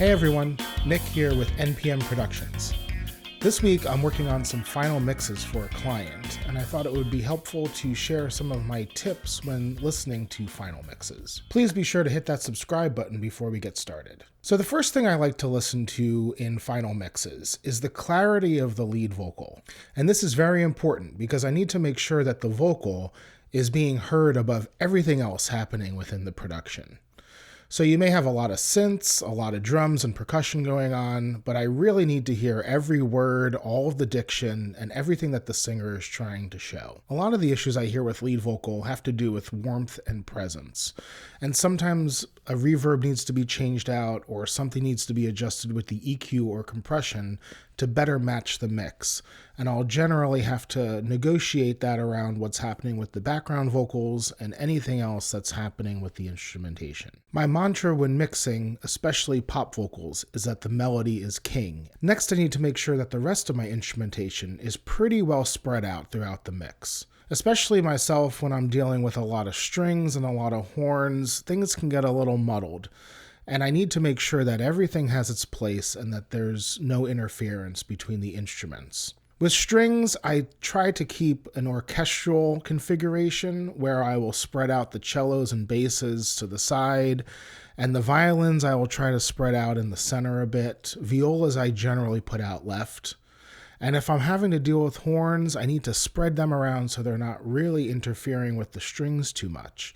Hey everyone, Nick here with NPM Productions. This week I'm working on some final mixes for a client, and I thought it would be helpful to share some of my tips when listening to final mixes. Please be sure to hit that subscribe button before we get started. So the first thing I like to listen to in final mixes is the clarity of the lead vocal. And this is very important because I need to make sure that the vocal is being heard above everything else happening within the production. So you may have a lot of synths, a lot of drums and percussion going on, but I really need to hear every word, all of the diction, and everything that the singer is trying to show. A lot of the issues I hear with lead vocal have to do with warmth and presence. And sometimes a reverb needs to be changed out or something needs to be adjusted with the EQ or compression to better match the mix. And I'll generally have to negotiate that around what's happening with the background vocals and anything else that's happening with the instrumentation. My mantra when mixing, especially pop vocals, is that the melody is king. Next, I need to make sure that the rest of my instrumentation is pretty well spread out throughout the mix. Especially myself, when I'm dealing with a lot of strings and a lot of horns, things can get a little muddled. And I need to make sure that everything has its place and that there's no interference between the instruments. With strings, I try to keep an orchestral configuration where I will spread out the cellos and basses to the side, and the violins I will try to spread out in the center a bit. Violas I generally put out left. And if I'm having to deal with horns, I need to spread them around so they're not really interfering with the strings too much.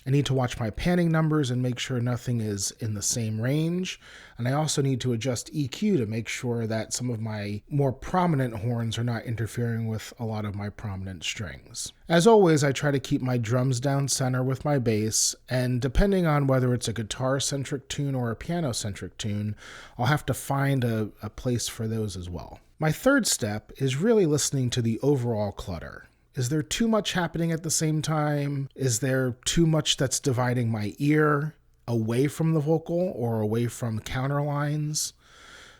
I need to watch my panning numbers and make sure nothing is in the same range. And I also need to adjust EQ to make sure that some of my more prominent horns are not interfering with a lot of my prominent strings. As always, I try to keep my drums down center with my bass, and depending on whether it's a guitar-centric tune or a piano-centric tune, I'll have to find a place for those as well. My third step is really listening to the overall clutter. Is there too much happening at the same time? Is there too much that's dividing my ear away from the vocal or away from counter lines?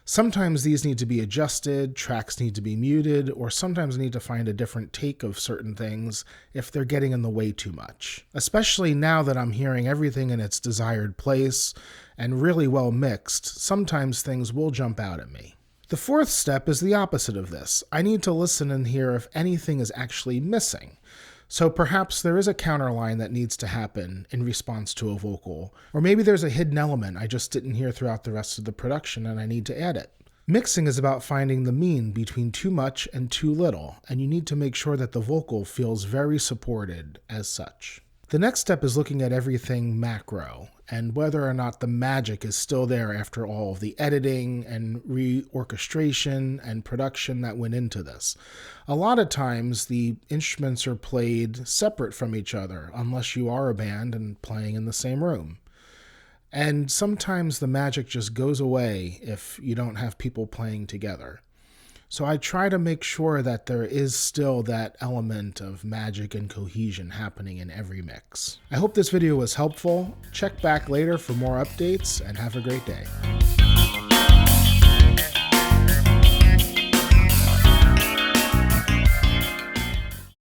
Sometimes these need to be adjusted, tracks need to be muted, or sometimes I need to find a different take of certain things if they're getting in the way too much. Especially now that I'm hearing everything in its desired place and really well mixed, sometimes things will jump out at me. The fourth step is the opposite of this. I need to listen and hear if anything is actually missing. So perhaps there is a counterline that needs to happen in response to a vocal, or maybe there's a hidden element I just didn't hear throughout the rest of the production and I need to add it. Mixing is about finding the mean between too much and too little, and you need to make sure that the vocal feels very supported as such. The next step is looking at everything macro and whether or not the magic is still there after all of the editing and reorchestration and production that went into this. A lot of times the instruments are played separate from each other unless you are a band and playing in the same room. And sometimes the magic just goes away if you don't have people playing together. So I try to make sure that there is still that element of magic and cohesion happening in every mix. I hope this video was helpful. Check back later for more updates and have a great day.